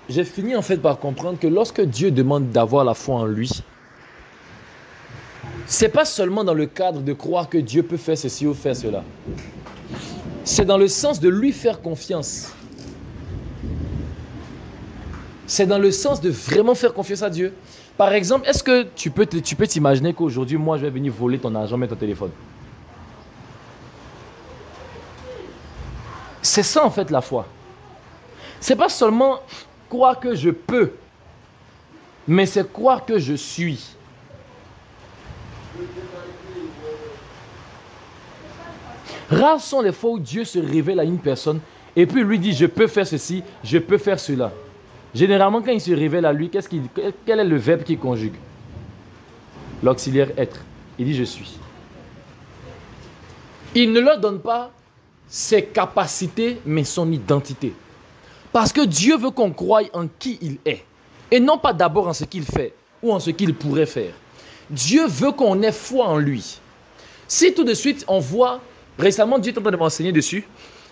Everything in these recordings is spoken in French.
j'ai fini en fait par comprendre que lorsque Dieu demande d'avoir la foi en lui, c'est pas seulement dans le cadre de croire que Dieu peut faire ceci ou faire cela. C'est dans le sens de lui faire confiance. C'est dans le sens de vraiment faire confiance à Dieu. Par exemple, est-ce que tu peux t'imaginer qu'aujourd'hui, moi, je vais venir voler ton argent, mettre ton téléphone? C'est ça en fait la foi. C'est pas seulement croire que je peux, mais c'est croire que je suis. Rares sont les fois où Dieu se révèle à une personne et puis lui dit je peux faire ceci, je peux faire cela. Généralement quand il se révèle à lui, quel est le verbe qu'il conjugue? L'auxiliaire être. Il dit je suis. Il ne leur donne pas ses capacités mais son identité. Parce que Dieu veut qu'on croie en qui il est et non pas d'abord en ce qu'il fait ou en ce qu'il pourrait faire. Dieu veut qu'on ait foi en lui. Si tout de suite on voit, récemment Dieu est en train de m'enseigner dessus,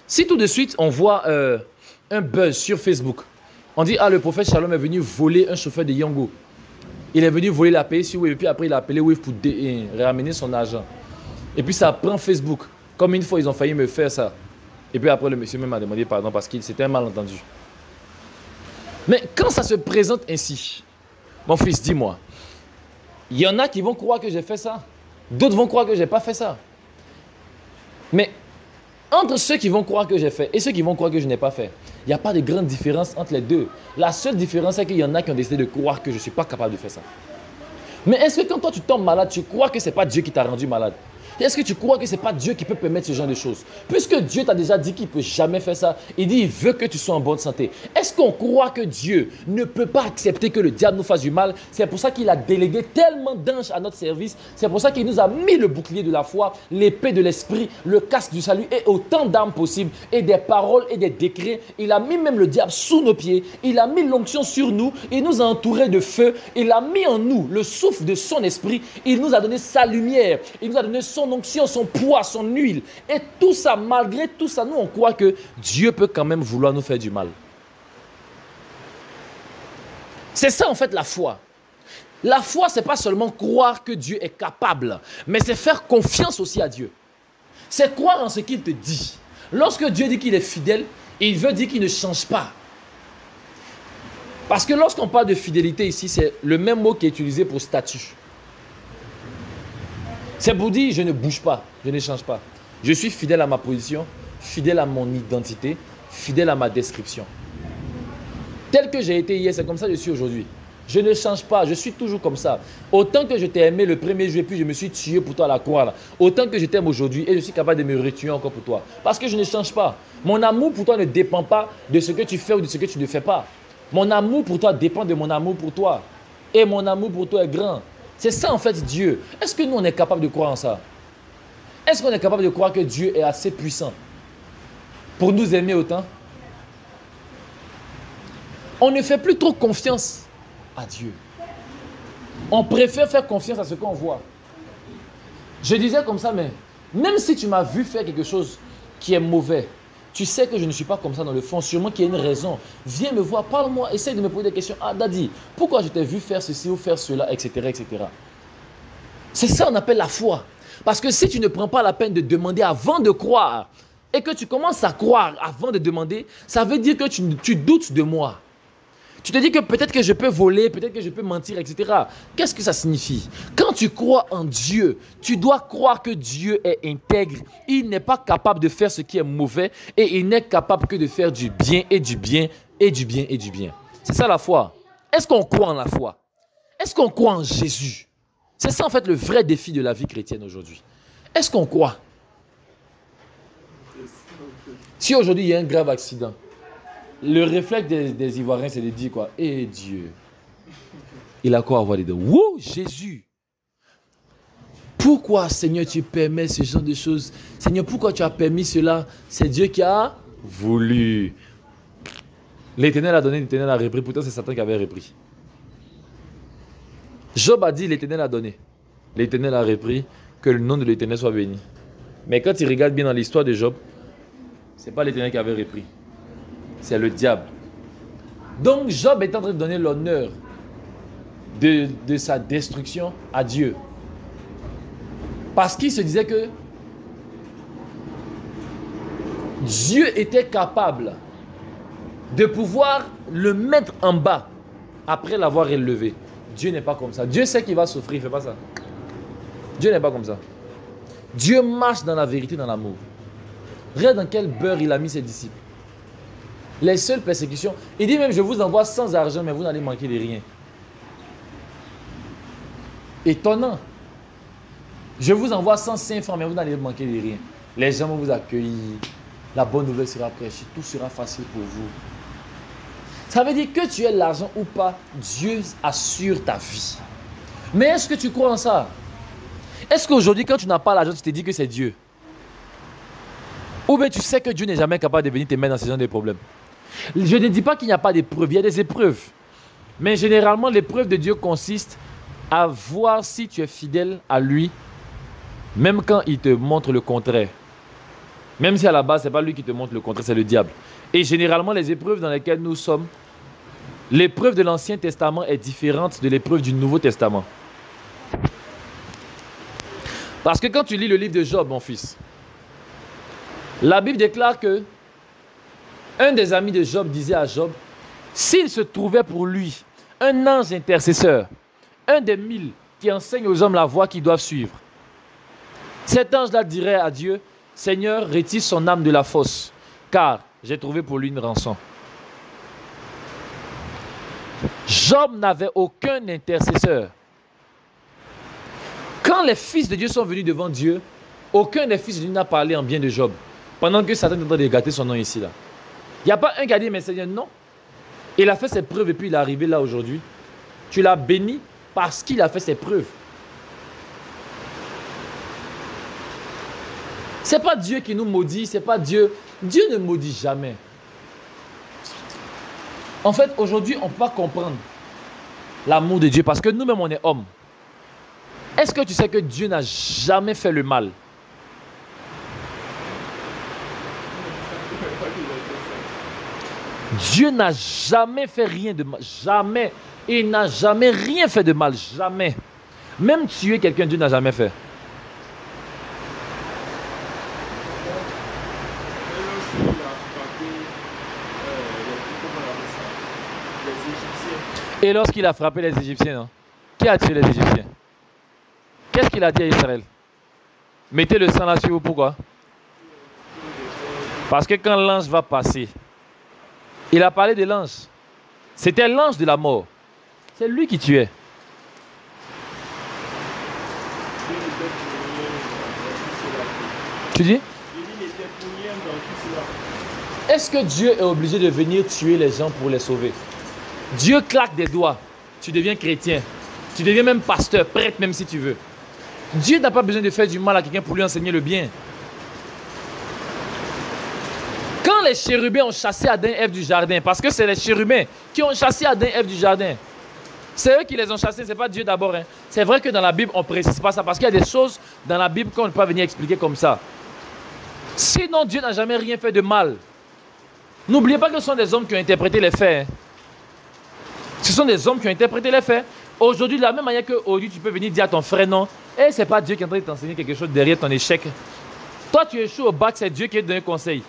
si tout de suite on voit un buzz sur Facebook, on dit ah le prophète Shalom est venu voler un chauffeur de Yango. Il est venu voler la paix sur Wave et puis après il a appelé Wave pour ramener son argent. Et puis ça prend Facebook. Comme une fois ils ont failli me faire ça. Et puis après le monsieur même m'a demandé pardon parce que c'était un malentendu. Mais quand ça se présente ainsi, mon fils dis-moi, il y en a qui vont croire que j'ai fait ça. D'autres vont croire que je n'ai pas fait ça. Mais entre ceux qui vont croire que j'ai fait et ceux qui vont croire que je n'ai pas fait, il n'y a pas de grande différence entre les deux. La seule différence, c'est qu'il y en a qui ont décidé de croire que je ne suis pas capable de faire ça. Mais est-ce que quand toi tu tombes malade, tu crois que ce n'est pas Dieu qui t'a rendu malade? Est-ce que tu crois que ce n'est pas Dieu qui peut permettre ce genre de choses? Puisque Dieu t'a déjà dit qu'il ne peut jamais faire ça, il dit qu'il veut que tu sois en bonne santé. Est-ce qu'on croit que Dieu ne peut pas accepter que le diable nous fasse du mal? C'est pour ça qu'il a délégué tellement d'anges à notre service. C'est pour ça qu'il nous a mis le bouclier de la foi, l'épée de l'esprit, le casque du salut et autant d'armes possibles et des paroles et des décrets. Il a mis même le diable sous nos pieds. Il a mis l'onction sur nous. Il nous a entourés de feu. Il a mis en nous le souffle de son esprit. Il nous a donné sa lumière. Il nous a donné son onction, son poids, son huile. Et tout ça, malgré tout ça, nous on croit que Dieu peut quand même vouloir nous faire du mal. C'est ça en fait la foi. La foi, ce n'est pas seulement croire que Dieu est capable, mais c'est faire confiance aussi à Dieu. C'est croire en ce qu'il te dit. Lorsque Dieu dit qu'il est fidèle, il veut dire qu'il ne change pas. Parce que lorsqu'on parle de fidélité ici, c'est le même mot qui est utilisé pour statut. C'est pour dire, je ne bouge pas, je ne change pas. Je suis fidèle à ma position, fidèle à mon identité, fidèle à ma description. Tel que j'ai été hier, c'est comme ça que je suis aujourd'hui. Je ne change pas, je suis toujours comme ça. Autant que je t'ai aimé le premier jour et puis je me suis tué pour toi à la croix, là. Autant que je t'aime aujourd'hui et je suis capable de me retuer encore pour toi. Parce que je ne change pas. Mon amour pour toi ne dépend pas de ce que tu fais ou de ce que tu ne fais pas. Mon amour pour toi dépend de mon amour pour toi. Et mon amour pour toi est grand. C'est ça en fait Dieu. Est-ce que nous on est capable de croire en ça? Est-ce qu'on est capable de croire que Dieu est assez puissant pour nous aimer autant? On ne fait plus trop confiance à Dieu. On préfère faire confiance à ce qu'on voit. Je disais comme ça, mais même si tu m'as vu faire quelque chose qui est mauvais, tu sais que je ne suis pas comme ça dans le fond, sûrement qu'il y a une raison. Viens me voir, parle-moi, essaye de me poser des questions. Ah, Daddy, pourquoi je t'ai vu faire ceci ou faire cela, etc., etc. C'est ça qu'on appelle la foi. Parce que si tu ne prends pas la peine de demander avant de croire et que tu commences à croire avant de demander, ça veut dire que tu doutes de moi. Tu te dis que peut-être que je peux voler, peut-être que je peux mentir, etc. Qu'est-ce que ça signifie? Quand tu crois en Dieu, tu dois croire que Dieu est intègre. Il n'est pas capable de faire ce qui est mauvais et il n'est capable que de faire du bien et du bien et du bien et du bien. C'est ça la foi. Est-ce qu'on croit en la foi? Est-ce qu'on croit en Jésus? C'est ça en fait le vrai défi de la vie chrétienne aujourd'hui. Est-ce qu'on croit? Si aujourd'hui il y a un grave accident, le réflexe des Ivoiriens, c'est de dire quoi? Eh Dieu. Il a quoi à voir dedans? Wouh, Jésus. Pourquoi, Seigneur, tu permets ce genre de choses? Seigneur, pourquoi tu as permis cela? C'est Dieu qui a voulu. L'Éternel a donné, l'Éternel a repris. Pourtant, c'est Satan qui avait repris. Job a dit, l'Éternel a donné. L'Éternel a repris. Que le nom de l'Éternel soit béni. Mais quand il regarde bien dans l'histoire de Job, ce n'est pas l'Éternel qui avait repris. C'est le diable. Donc Job est en train de donner l'honneur de sa destruction à Dieu. Parce qu'il se disait que Dieu était capable de pouvoir le mettre en bas après l'avoir élevé. Dieu n'est pas comme ça. Dieu sait qu'il va souffrir, il ne fait pas ça. Dieu n'est pas comme ça. Dieu marche dans la vérité, dans l'amour. Regarde dans quel beurre il a mis ses disciples. Les seules persécutions, il dit même, je vous envoie sans argent, mais vous n'allez manquer de rien. Étonnant. Je vous envoie sans 5 francs, mais vous n'allez manquer de rien. Les gens vont vous accueillir. La bonne nouvelle sera prêchée. Tout sera facile pour vous. Ça veut dire que tu aies l'argent ou pas, Dieu assure ta vie. Mais est-ce que tu crois en ça? Est-ce qu'aujourd'hui, quand tu n'as pas l'argent, tu te dis que c'est Dieu? Ou bien tu sais que Dieu n'est jamais capable de venir te mettre dans ce genre de problèmes? Je ne dis pas qu'il n'y a pas d'épreuves, il y a des épreuves. Mais généralement, l'épreuve de Dieu consiste à voir si tu es fidèle à lui, même quand il te montre le contraire. Même si à la base, ce n'est pas lui qui te montre le contraire, c'est le diable. Et généralement, les épreuves dans lesquelles nous sommes, l'épreuve de l'Ancien Testament est différente de l'épreuve du Nouveau Testament. Parce que quand tu lis le livre de Job, mon fils, la Bible déclare que un des amis de Job disait à Job, s'il se trouvait pour lui un ange intercesseur, un des 1000 qui enseigne aux hommes la voie qu'ils doivent suivre, cet ange-là dirait à Dieu, Seigneur, retire son âme de la fosse, car j'ai trouvé pour lui une rançon. Job n'avait aucun intercesseur. Quand les fils de Dieu sont venus devant Dieu, aucun des fils de Dieu n'a parlé en bien de Job. Pendant que Satan est en train de gâter son nom ici. Il n'y a pas un qui a dit, mais Seigneur, non. Il a fait ses preuves et puis il est arrivé là aujourd'hui. Tu l'as béni parce qu'il a fait ses preuves. Ce n'est pas Dieu qui nous maudit, ce n'est pas Dieu. Dieu ne maudit jamais. En fait, aujourd'hui, on peut pas comprendre l'amour de Dieu parce que nous-mêmes, on est hommes. Est-ce que tu sais que Dieu n'a jamais fait le mal? Dieu n'a jamais fait rien de mal. Jamais. Il n'a jamais rien fait de mal. Jamais. Même tuer quelqu'un, Dieu n'a jamais fait. Et lorsqu'il a frappé les Égyptiens, non? Qui a tué les Égyptiens? Qu'est-ce qu'il a dit à Israël? Mettez le sang là sur vous, pourquoi? Parce que quand l'ange va passer, il a parlé de l'ange. C'était l'ange de la mort. C'est lui qui tuait. Tu dis? Est-ce que Dieu est obligé de venir tuer les gens pour les sauver? Dieu claque des doigts. Tu deviens chrétien. Tu deviens même pasteur, prêtre même si tu veux. Dieu n'a pas besoin de faire du mal à quelqu'un pour lui enseigner le bien. Quand les chérubins ont chassé Adam et Ève du jardin, parce que c'est les chérubins qui ont chassé Adam et Ève du jardin. C'est eux qui les ont chassés, ce n'est pas Dieu d'abord. Hein. C'est vrai que dans la Bible, on ne précise pas ça, parce qu'il y a des choses dans la Bible qu'on ne peut pas venir expliquer comme ça. Sinon, Dieu n'a jamais rien fait de mal. N'oubliez pas que ce sont des hommes qui ont interprété les faits. Hein. Ce sont des hommes qui ont interprété les faits. Aujourd'hui, de la même manière qu'aujourd'hui, tu peux venir dire à ton frère non. Et ce n'est pas Dieu qui est en train de t'enseigner quelque chose derrière ton échec. Toi, tu échoues au bac, c'est Dieu qui te donne un conseil.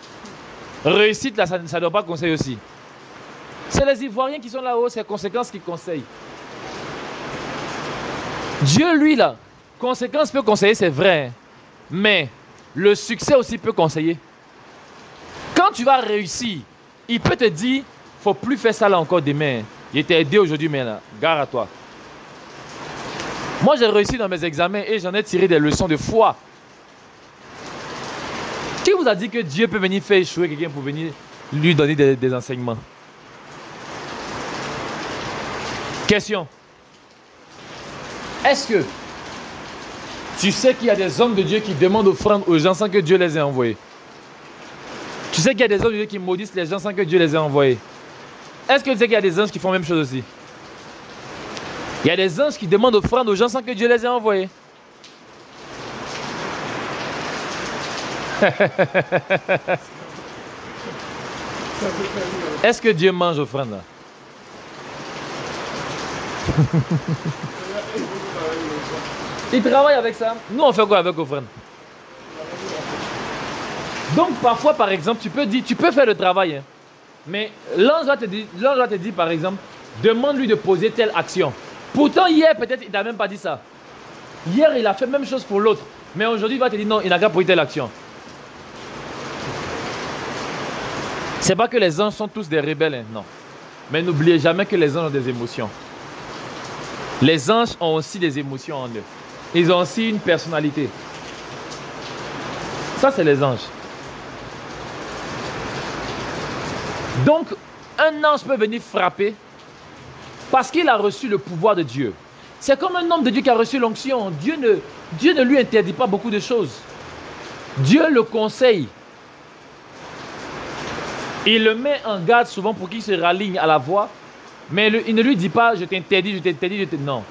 Réussite, là, ça ne doit pas conseiller aussi. C'est les Ivoiriens qui sont là-haut, c'est les conséquences qui conseillent. Dieu, lui, là, conséquences peut conseiller, c'est vrai. Mais le succès aussi peut conseiller. Quand tu vas réussir, il peut te dire, il ne faut plus faire ça là encore demain. Il t'a aidé aujourd'hui, mais là, gare à toi. Moi, j'ai réussi dans mes examens et j'en ai tiré des leçons de foi. Qui vous a dit que Dieu peut venir faire échouer quelqu'un pour venir lui donner des enseignements? Question. Est-ce que tu sais qu'il y a des hommes de Dieu qui demandent offrande aux gens sans que Dieu les ait envoyés? Tu sais qu'il y a des hommes de Dieu qui maudissent les gens sans que Dieu les ait envoyés? Est-ce que tu sais qu'il y a des anges qui font la même chose aussi? Il y a des anges qui demandent offrande aux gens sans que Dieu les ait envoyés. Est-ce que Dieu mange offrande là? Ils travaillent avec ça. Nous, on fait quoi avec offrande? Donc, parfois, par exemple, tu peux faire le travail. Hein, mais l'ange va te dire, par exemple, demande-lui de poser telle action. Pourtant, hier, peut-être, il t'a même pas dit ça. Hier, il a fait la même chose pour l'autre. Mais aujourd'hui, il va te dire non, il n'a qu'à poser telle action. C'est pas que les anges sont tous des rebelles, hein, non. Mais n'oubliez jamais que les anges ont des émotions. Les anges ont aussi des émotions en eux. Ils ont aussi une personnalité. Ça, c'est les anges. Donc, un ange peut venir frapper parce qu'il a reçu le pouvoir de Dieu. C'est comme un homme de Dieu qui a reçu l'onction. Dieu ne lui interdit pas beaucoup de choses. Dieu le conseille. Il le met en garde souvent pour qu'il se raligne à la voie. Mais il ne lui dit pas, je t'interdis, non.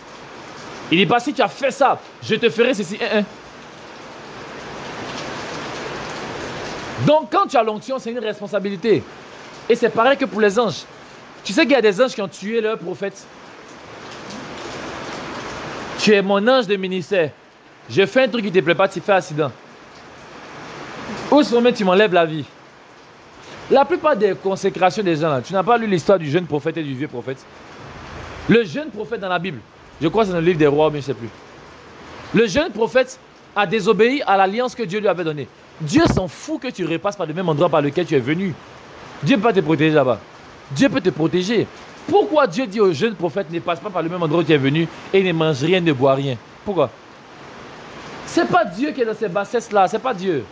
Il dit pas, si tu as fait ça, je te ferai ceci. Donc, quand tu as l'onction, c'est une responsabilité. Et c'est pareil que pour les anges. Tu sais qu'il y a des anges qui ont tué leur prophète. Tu es mon ange de ministère. Je fais un truc qui ne te plaît pas, tu fais accident. Ou sommet, tu m'enlèves la vie. La plupart des consécrations des gens, là, tu n'as pas lu l'histoire du jeune prophète et du vieux prophète. Le jeune prophète dans la Bible, je crois que c'est dans le livre des rois, mais je ne sais plus. Le jeune prophète a désobéi à l'alliance que Dieu lui avait donnée. Dieu s'en fout que tu repasses par le même endroit par lequel tu es venu. Dieu peut te protéger là-bas. Dieu peut te protéger. Pourquoi Dieu dit au jeune prophète ne passe pas par le même endroit où tu es venu et ne mange rien, ne boit rien? Pourquoi? C'est pas Dieu qui est dans ces bassesses-là, c'est pas Dieu.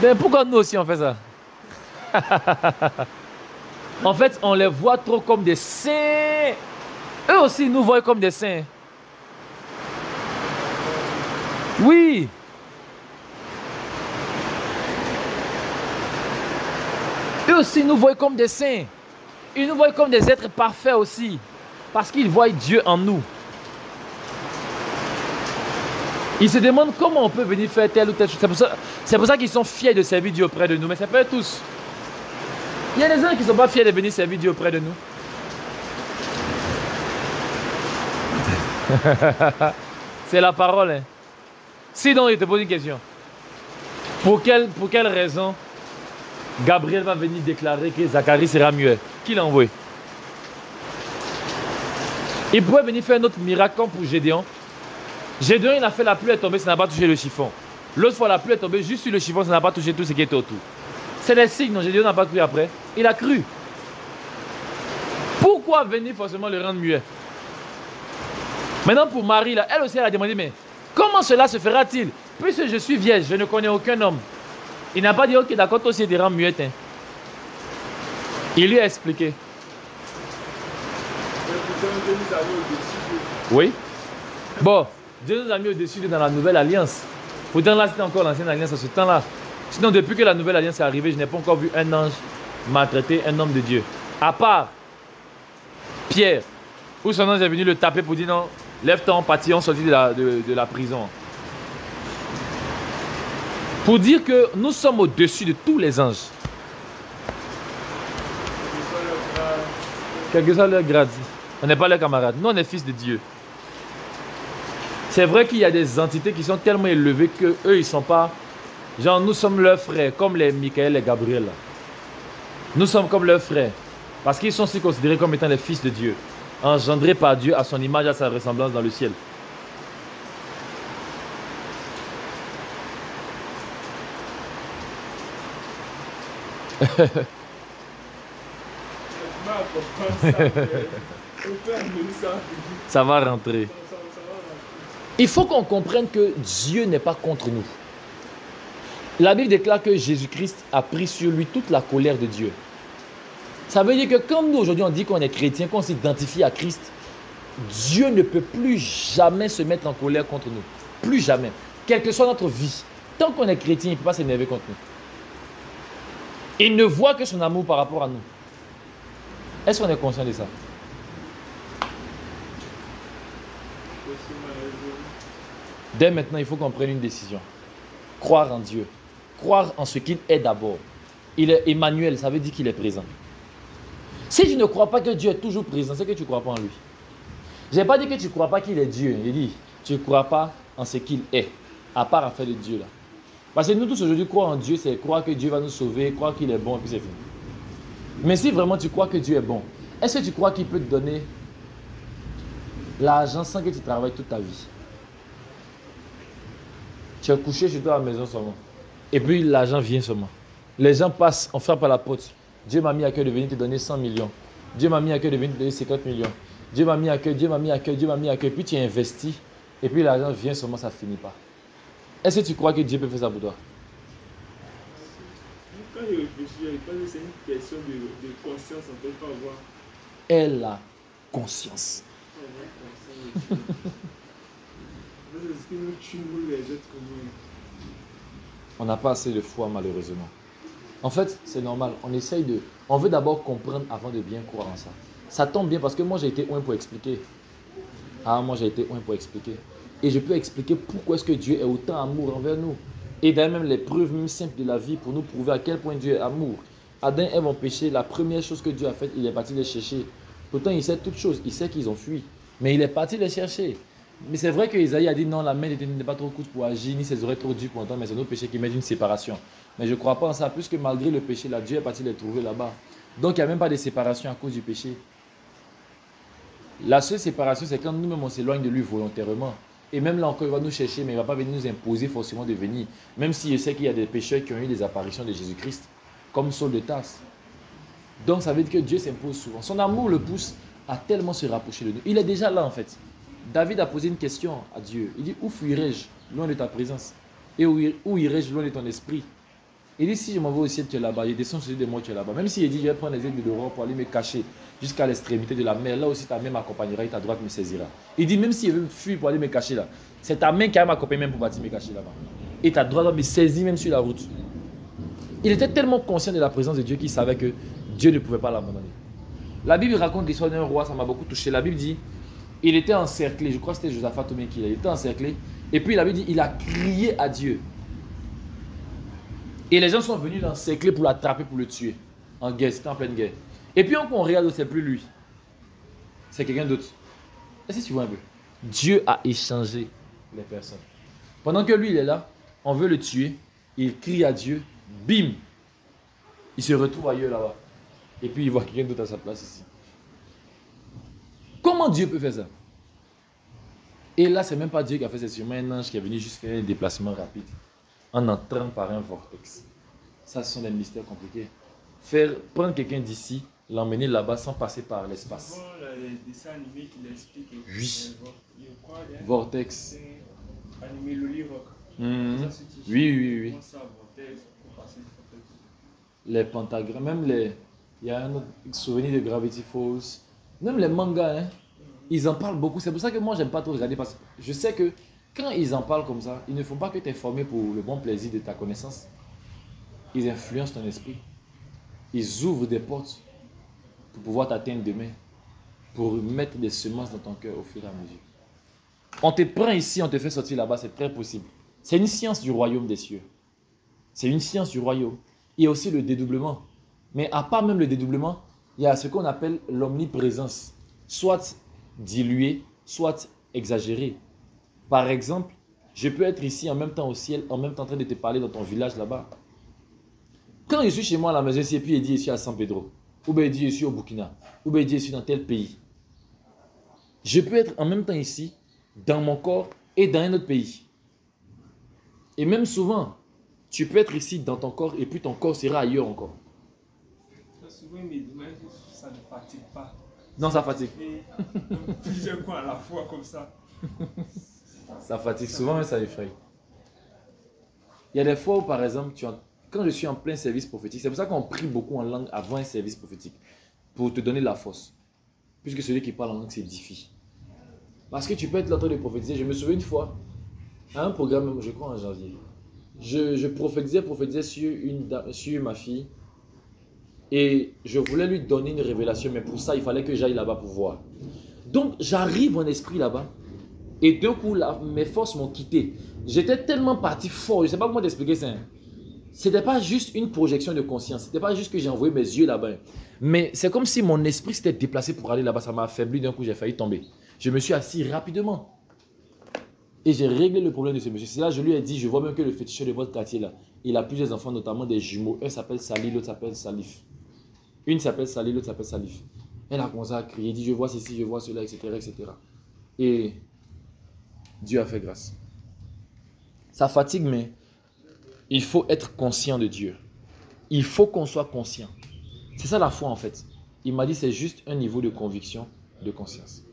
Ben pourquoi nous aussi on fait ça? En fait, on les voit trop comme des saints. Eux aussi nous voient comme des saints. Oui. Eux aussi nous voient comme des saints. Ils nous voient comme des êtres parfaits aussi. Parce qu'ils voient Dieu en nous. Ils se demandent comment on peut venir faire telle ou telle chose. C'est pour ça qu'ils sont fiers de servir Dieu auprès de nous. Mais c'est pas tous. Il y a des gens qui ne sont pas fiers de venir servir Dieu auprès de nous. C'est la parole. Hein. Sinon, je te pose une question. Pour quelle raison Gabriel va venir déclarer que Zacharie sera muet? Qui l'a envoyé? Il pourrait venir faire un autre miracle comme pour Gédéon. Gédéon, il a fait la pluie est tombée, ça n'a pas touché le chiffon. L'autre fois, la pluie est tombée juste sur le chiffon, ça n'a pas touché tout ce qui était autour. C'est des signes, non, Gédéon n'a pas cru après. Il a cru. Pourquoi venir forcément le rendre muet? Maintenant, pour Marie, là, elle aussi, elle a demandé, mais comment cela se fera-t-il? Puisque je suis vierge, je ne connais aucun homme. Il n'a pas dit, ok, d'accord, toi aussi, tu te rends muette. Hein. Il lui a expliqué. Oui. Bon, Dieu nous a mis au-dessus dans la nouvelle alliance. Pourtant, là, c'était encore l'ancienne alliance à ce temps-là. Sinon, depuis que la nouvelle alliance est arrivée, je n'ai pas encore vu un ange maltraiter un homme de Dieu. À part Pierre, où son ange est venu le taper pour dire non, lève-toi, on partit, on sortit de la prison. Pour dire que nous sommes au-dessus de tous les anges. Quel que soit leur grade. On n'est pas leurs camarades. Nous, on est fils de Dieu. C'est vrai qu'il y a des entités qui sont tellement élevées qu'eux, ils ne sont pas... Genre, nous sommes leurs frères, comme les Michael et Gabriel. Nous sommes comme leurs frères. Parce qu'ils sont aussi considérés comme étant les fils de Dieu. Engendrés par Dieu à son image, à sa ressemblance dans le ciel. Ça va rentrer. Il faut qu'on comprenne que Dieu n'est pas contre nous. La Bible déclare que Jésus-Christ a pris sur lui toute la colère de Dieu. Ça veut dire que comme nous aujourd'hui on dit qu'on est chrétien, qu'on s'identifie à Christ, Dieu ne peut plus jamais se mettre en colère contre nous. Plus jamais. Quelle que soit notre vie. Tant qu'on est chrétien, il ne peut pas s'énerver contre nous. Il ne voit que son amour par rapport à nous. Est-ce qu'on est conscient de ça? Dès maintenant, il faut qu'on prenne une décision. Croire en Dieu. Croire en ce qu'il est d'abord. Il est Emmanuel, ça veut dire qu'il est présent. Si tu ne crois pas que Dieu est toujours présent, c'est que tu ne crois pas en lui. Je n'ai pas dit que tu ne crois pas qu'il est Dieu. J'ai dit, tu ne crois pas en ce qu'il est, à part affaire de Dieu là. Parce que nous tous aujourd'hui, croire en Dieu, c'est croire que Dieu va nous sauver, croire qu'il est bon, et puis c'est fini. Mais si vraiment tu crois que Dieu est bon, est-ce que tu crois qu'il peut te donner l'argent sans que tu travailles toute ta vie? Tu es couché chez toi à la maison seulement. Et puis l'argent vient seulement. Les gens passent, on frappe à la porte. Dieu m'a mis à cœur de venir te donner 100 millions. Dieu m'a mis à cœur de venir te donner 50 millions. Dieu m'a mis à cœur, Dieu m'a mis à cœur, Dieu m'a mis à cœur. Puis tu investis. Et puis l'argent vient seulement, ça ne finit pas. Est-ce que tu crois que Dieu peut faire ça pour toi? Quand je réfléchis, je pense que c'est une question de conscience. On ne peut pas avoir. Elle a conscience. Elle a conscience. C'est ce qui nous tue, nous, les êtres humains. On n'a pas assez de foi, malheureusement. En fait, c'est normal. On veut d'abord comprendre avant de bien croire en ça. Ça tombe bien parce que moi, j'ai été loin pour expliquer. Moi, j'ai été loin pour expliquer. Et je peux expliquer pourquoi est-ce que Dieu est autant amour envers nous. Et d'ailleurs, même les preuves même simples de la vie pour nous prouver à quel point Dieu est amour. Adam et Ève ont péché. La première chose que Dieu a faite, il est parti les chercher. Pourtant, il sait toutes choses. Il sait qu'ils ont fui. Mais il est parti les chercher. Mais c'est vrai que Isaïe a dit non, la main n'est pas trop courte pour agir, ni ses oreilles trop dures pour entendre, mais c'est nos péchés qui mettent une séparation. Mais je ne crois pas en ça, puisque malgré le péché, là, Dieu est parti les trouver là-bas. Donc il n'y a même pas de séparation à cause du péché. La seule séparation, c'est quand nous-mêmes on s'éloigne de lui volontairement. Et même là encore, il va nous chercher, mais il ne va pas venir nous imposer forcément de venir. Même si je sais qu'il y a des pécheurs qui ont eu des apparitions de Jésus-Christ, comme Saul de Tarse. Donc ça veut dire que Dieu s'impose souvent. Son amour le pousse à tellement se rapprocher de nous. Il est déjà là en fait. David a posé une question à Dieu. Il dit, où fuirai-je loin de ta présence? Et où irai-je loin de ton esprit? Il dit, si je m'en vais au ciel, tu es là-bas. Il descend sur des mots, tu es là-bas. Même s'il dit, je vais prendre les ailes de l'aurore pour aller me cacher jusqu'à l'extrémité de la mer. Là aussi, ta main m'accompagnera et ta droite me saisira. Il dit, même s'il veut fuir pour aller me cacher là, c'est ta main qui va m'accompagner même pour partir me cacher là-bas. Et ta droite va me saisir même sur la route. Il était tellement conscient de la présence de Dieu qu'il savait que Dieu ne pouvait pas l'abandonner. La Bible raconte l'histoire d'un roi, ça m'a beaucoup touché. La Bible dit, il était encerclé, je crois que c'était Josaphat ou bien qui il était encerclé. Et puis il avait dit, il a crié à Dieu. Et les gens sont venus l'encercler pour l'attraper, pour le tuer. En guerre, c'était en pleine guerre. Et puis on regarde, c'est plus lui. C'est quelqu'un d'autre. Est-ce que tu vois un peu? Dieu a échangé les personnes. Pendant que lui, il est là, on veut le tuer. Il crie à Dieu, bim. Il se retrouve ailleurs là-bas. Et puis il voit quelqu'un d'autre à sa place ici. Comment Dieu peut faire ça? Et là, c'est même pas Dieu qui a fait ça, c'est sûrement un ange qui est venu juste faire un déplacement rapide en entrant par un vortex. Ça, ce sont des mystères compliqués. Prendre quelqu'un d'ici, l'emmener là-bas sans passer par l'espace. Souvent, les dessins animés qui l'expliquent. Oui. Je crois, Vortex. Animé Loli Rock. Oui. Ça, vortex, pour passer, les pentagrammes, même il y a un autre souvenir de Gravity Falls. Même les mangas, hein, ils en parlent beaucoup. C'est pour ça que moi, j'aime pas trop regarder parce que je sais que quand ils en parlent comme ça, il ne faut pas que tu es formé pour le bon plaisir de ta connaissance. Ils influencent ton esprit. Ils ouvrent des portes pour pouvoir t'atteindre demain, pour mettre des semences dans ton cœur au fur et à mesure. On te prend ici, on te fait sortir là-bas, c'est très possible. C'est une science du royaume des cieux. C'est une science du royaume. Il y a aussi le dédoublement. Mais à part même le dédoublement, il y a ce qu'on appelle l'omniprésence, soit diluée, soit exagérée. Par exemple, je peux être ici en même temps au ciel, en même temps en train de te parler dans ton village là-bas. Quand je suis chez moi à la maison ici, et puis il dit je suis à San Pedro, ou bien il dit je suis au Burkina, ou bien il dit je suis dans tel pays. Je peux être en même temps ici, dans mon corps et dans un autre pays. Et même souvent, tu peux être ici dans ton corps et puis ton corps sera ailleurs encore. Souvent, il me demande si ça ne fatigue pas. Non, ça fatigue. Plusieurs fois à la fois comme ça. Ça fatigue souvent, mais ça effraie. Il y a des fois où, par exemple, quand je suis en plein service prophétique, c'est pour ça qu'on prie beaucoup en langue avant un service prophétique, pour te donner la force. Puisque celui qui parle en langue s'édifie. Parce que tu peux être là en train de prophétiser. Je me souviens une fois, à un programme, je crois en janvier, je prophétisais sur ma fille. Et je voulais lui donner une révélation, mais pour ça, il fallait que j'aille là-bas pour voir. Donc, j'arrive en esprit là-bas. Et d'un coup, là, mes forces m'ont quitté. J'étais tellement parti fort. Je ne sais pas comment t'expliquer ça. Ce n'était pas juste une projection de conscience. Ce n'était pas juste que j'ai envoyé mes yeux là-bas. Mais c'est comme si mon esprit s'était déplacé pour aller là-bas. Ça m'a affaibli. D'un coup, j'ai failli tomber. Je me suis assis rapidement. Et j'ai réglé le problème de ce monsieur. C'est là que je lui ai dit, je vois même que le féticheur de votre quartier là, il a plusieurs enfants, notamment des jumeaux. Un s'appelle Sali, l'autre s'appelle Salif. Une s'appelle Sali, l'autre s'appelle Salif. Elle a commencé à crier, dit je vois ceci, je vois cela, etc., etc. Et Dieu a fait grâce. Ça fatigue, mais il faut être conscient de Dieu. Il faut qu'on soit conscient. C'est ça la foi en fait. Il m'a dit c'est juste un niveau de conviction, de conscience.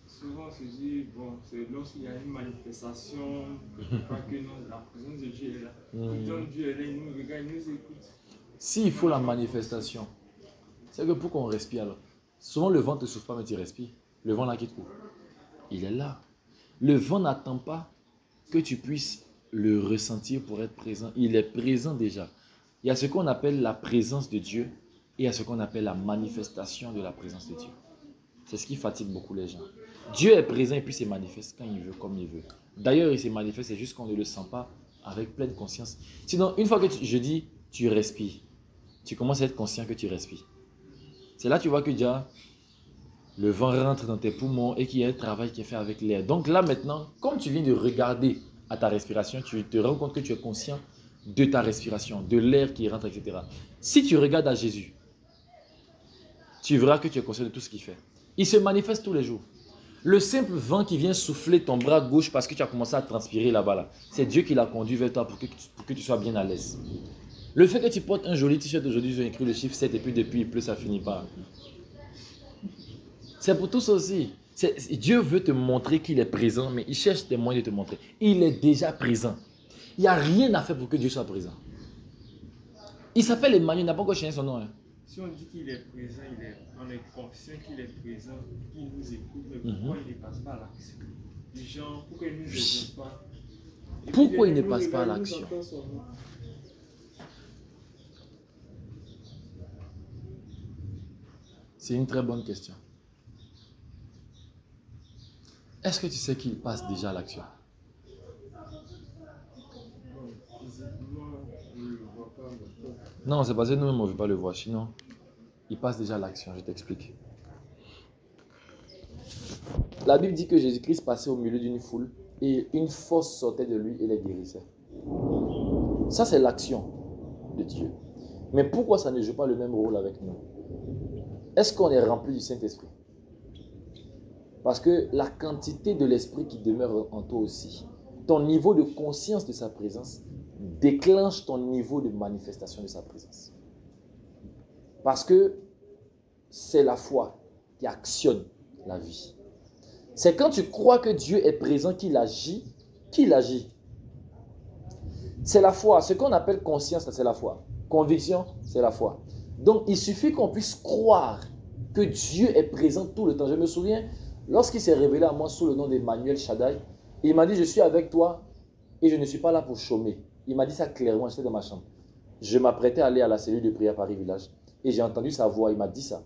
Souvent on se dit, bon, c'est lorsqu'il y a une manifestation, pas que non, la présence de Dieu est là. Pourtant Dieu est là, il nous regarde, il nous écoute. S'il faut la manifestation, c'est que pour qu'on respire là, souvent le vent ne te souffle pas mais tu respires. Le vent là qui te court, il est là. Le vent n'attend pas que tu puisses le ressentir pour être présent. Il est présent déjà. Il y a ce qu'on appelle la présence de Dieu et il y a ce qu'on appelle la manifestation de la présence de Dieu. C'est ce qui fatigue beaucoup les gens. Dieu est présent et puis il se manifeste quand il veut, comme il veut. D'ailleurs, il se manifeste, c'est juste qu'on ne le sent pas avec pleine conscience. Sinon, une fois que je dis, tu respires, tu commences à être conscient que tu respires. C'est là que tu vois que déjà, le vent rentre dans tes poumons et qu'il y a un travail qui est fait avec l'air. Donc là maintenant, comme tu viens de regarder à ta respiration, tu te rends compte que tu es conscient de ta respiration, de l'air qui rentre, etc. Si tu regardes à Jésus, tu verras que tu es conscient de tout ce qu'il fait. Il se manifeste tous les jours. Le simple vent qui vient souffler ton bras gauche parce que tu as commencé à transpirer là-bas, là, c'est Dieu qui l'a conduit vers toi pour que tu sois bien à l'aise. Le fait que tu portes un joli t-shirt aujourd'hui, ils ont écrit le chiffre 7 et puis depuis il pleut, ça finit pas. C'est pour tout ça aussi. Dieu veut te montrer qu'il est présent, mais il cherche des moyens de te montrer. Il est déjà présent. Il n'y a rien à faire pour que Dieu soit présent. Il s'appelle Emmanuel, il n'a pas encore changé son nom. Hein. Si on dit qu'il est présent, on est conscient qu'il est présent, qu'il nous écoute, mais pourquoi il ne passe pas à l'action? Les gens, pourquoi il ne nous exauce pas? Pourquoi il ne passe pas à l'action? C'est une très bonne question. Est-ce que tu sais qu'il passe déjà à l'action? Non, c'est parce que nous-mêmes on ne veut pas le voir. Sinon, il passe déjà à l'action. Je t'explique. La Bible dit que Jésus-Christ passait au milieu d'une foule et une force sortait de lui et les guérissait. Ça, c'est l'action de Dieu. Mais pourquoi ça ne joue pas le même rôle avec nous? Est-ce qu'on est rempli du Saint-Esprit? Parce que la quantité de l'Esprit qui demeure en toi aussi, ton niveau de conscience de sa présence déclenche ton niveau de manifestation de sa présence. Parce que c'est la foi qui actionne la vie. C'est quand tu crois que Dieu est présent qu'il agit. C'est la foi. Ce qu'on appelle conscience, c'est la foi. Conviction, c'est la foi. Donc, il suffit qu'on puisse croire que Dieu est présent tout le temps. Je me souviens, lorsqu'il s'est révélé à moi sous le nom d'Emmanuel Shaddai, il m'a dit, je suis avec toi et je ne suis pas là pour chômer. Il m'a dit ça clairement, j'étais dans ma chambre. Je m'apprêtais à aller à la cellule de prière Paris Village et j'ai entendu sa voix, il m'a dit ça.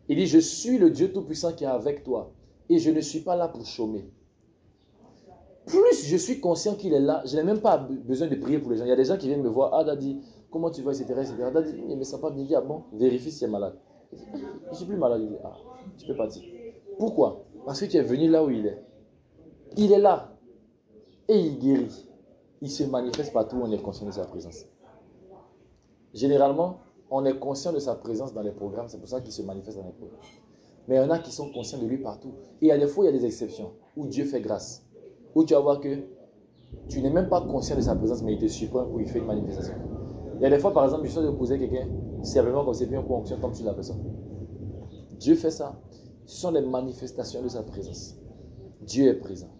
Il dit, je suis le Dieu Tout-Puissant qui est avec toi et je ne suis pas là pour chômer. Plus je suis conscient qu'il est là, je n'ai même pas besoin de prier pour les gens. Il y a des gens qui viennent me voir, ah Daddy, comment tu vas, etc. etc. Daddy, il ne me sent pas bien, ah bon, vérifie si tu es malade. Je ne suis plus malade, il dit, ah, tu peux partir. Pourquoi? Parce que tu es venu là où il est. Il est là et il guérit. Il se manifeste partout où on est conscient de sa présence. Généralement, on est conscient de sa présence dans les programmes, c'est pour ça qu'il se manifeste dans les programmes. Mais il y en a qui sont conscients de lui partout. Et il y a des fois, il y a des exceptions où Dieu fait grâce. Où tu vas voir que tu n'es même pas conscient de sa présence, mais il te surprend où il fait une manifestation. Il y a des fois, par exemple, je suis de poser quelqu'un, simplement comme c'est bien pour onction, tombe sur la personne. Dieu fait ça. Ce sont les manifestations de sa présence. Dieu est présent.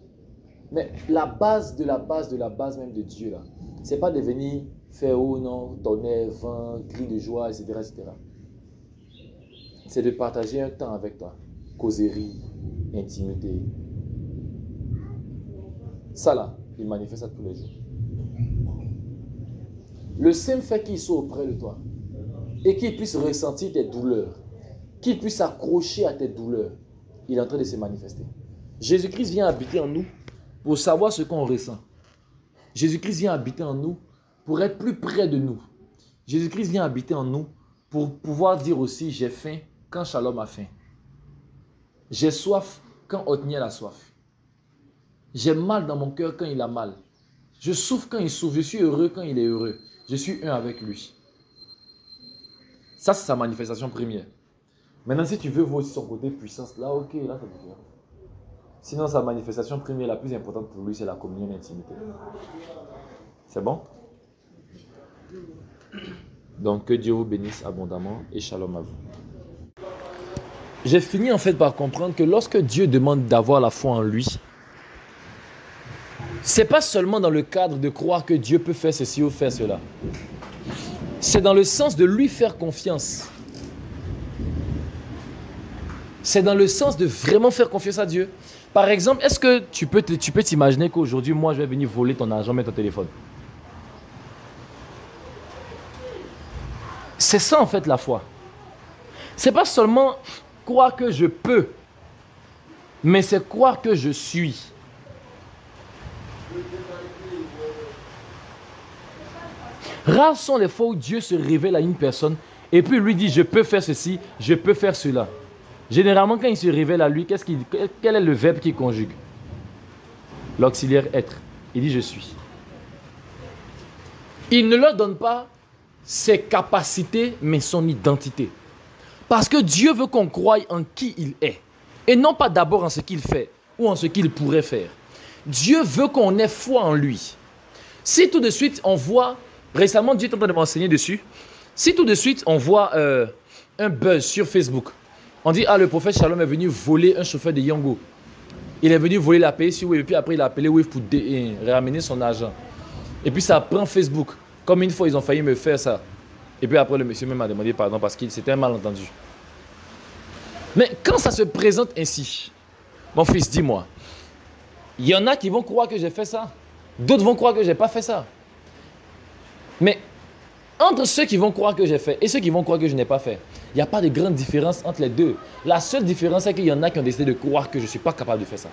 Mais la base de la base de la base même de Dieu, là, ce n'est pas de venir faire oh non, tonnerre, vent, cri de joie, etc., etc. C'est de partager un temps avec toi. Causerie, intimité. Ça là, il manifeste ça tous les jours. Le simple fait qu'il soit auprès de toi et qu'il puisse ressentir tes douleurs, qu'il puisse s'accrocher à tes douleurs, il est en train de se manifester. Jésus-Christ vient habiter en nous pour savoir ce qu'on ressent. Jésus-Christ vient habiter en nous pour être plus près de nous. Jésus-Christ vient habiter en nous pour pouvoir dire aussi j'ai faim quand Shalom a faim. J'ai soif quand Othniel a soif. J'ai mal dans mon cœur quand il a mal. Je souffre quand il souffre. Je suis heureux quand il est heureux. Je suis un avec lui. Ça, c'est sa manifestation première. Maintenant, si tu veux voir aussi son côté puissance, là, ok, là, c'est différent. Sinon, sa manifestation première, la plus importante pour lui, c'est la communion d'intimité. C'est bon? Donc, que Dieu vous bénisse abondamment et shalom à vous. J'ai fini en fait par comprendre que lorsque Dieu demande d'avoir la foi en lui, c'est pas seulement dans le cadre de croire que Dieu peut faire ceci ou faire cela. C'est dans le sens de lui faire confiance. C'est dans le sens de vraiment faire confiance à Dieu. Par exemple, est-ce que tu peux t'imaginer qu'aujourd'hui, moi, je vais venir voler ton argent, mettre ton téléphone? C'est ça en fait la foi. C'est pas seulement croire que je peux, mais c'est croire que je suis. Rares sont les fois où Dieu se révèle à une personne et puis lui dit je peux faire ceci, je peux faire cela. Généralement quand il se révèle à lui, quel est le verbe qu'il conjugue? L'auxiliaire être. Il dit je suis. Il ne leur donne pas ses capacités mais son identité. Parce que Dieu veut qu'on croie en qui il est et non pas d'abord en ce qu'il fait ou en ce qu'il pourrait faire. Dieu veut qu'on ait foi en lui. Si tout de suite on voit, récemment Dieu est en train de m'enseigner dessus, si tout de suite on voit un buzz sur Facebook, on dit ah le prophète Shalom est venu voler un chauffeur de Yango. Il est venu voler la paye sur Wave et puis après il a appelé Wave pour ramener son argent. Et puis ça prend Facebook. Comme une fois ils ont failli me faire ça. Et puis après le monsieur même m'a demandé pardon parce que c'était un malentendu. Mais quand ça se présente ainsi, mon fils dis-moi, il y en a qui vont croire que j'ai fait ça. D'autres vont croire que je n'ai pas fait ça. Mais entre ceux qui vont croire que j'ai fait et ceux qui vont croire que je n'ai pas fait, il n'y a pas de grande différence entre les deux. La seule différence, c'est qu'il y en a qui ont décidé de croire que je ne suis pas capable de faire ça.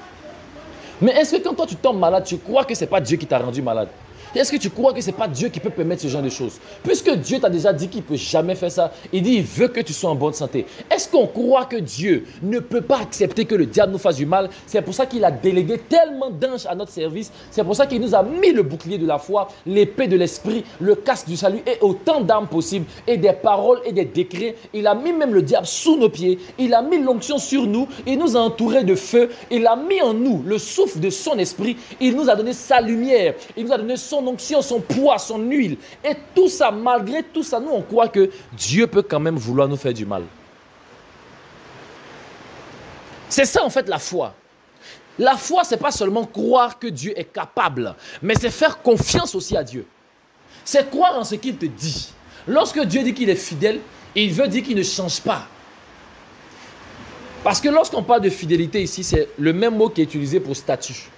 Mais est-ce que quand toi tu tombes malade, tu crois que ce n'est pas Dieu qui t'a rendu malade? Est-ce que tu crois que ce n'est pas Dieu qui peut permettre ce genre de choses? Puisque Dieu t'a déjà dit qu'il ne peut jamais faire ça, il dit qu'il veut que tu sois en bonne santé. Est-ce qu'on croit que Dieu ne peut pas accepter que le diable nous fasse du mal? C'est pour ça qu'il a délégué tellement d'anges à notre service. C'est pour ça qu'il nous a mis le bouclier de la foi, l'épée de l'esprit, le casque du salut et autant d'armes possibles et des paroles et des décrets. Il a mis même le diable sous nos pieds. Il a mis l'onction sur nous. Il nous a entourés de feu. Il a mis en nous le souffle de son esprit. Il nous a donné sa lumière. Il nous a donné son onction, son poids, son huile. Et tout ça, malgré tout ça, nous on croit que Dieu peut quand même vouloir nous faire du mal. C'est ça en fait la foi. La foi, c'est pas seulement croire que Dieu est capable, mais c'est faire confiance aussi à Dieu. C'est croire en ce qu'il te dit. Lorsque Dieu dit qu'il est fidèle, il veut dire qu'il ne change pas. Parce que lorsqu'on parle de fidélité ici, c'est le même mot qui est utilisé pour statut.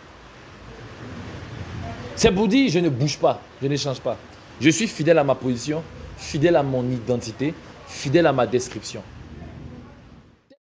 C'est pour dire, je ne bouge pas, je ne change pas. Je suis fidèle à ma position, fidèle à mon identité, fidèle à ma description.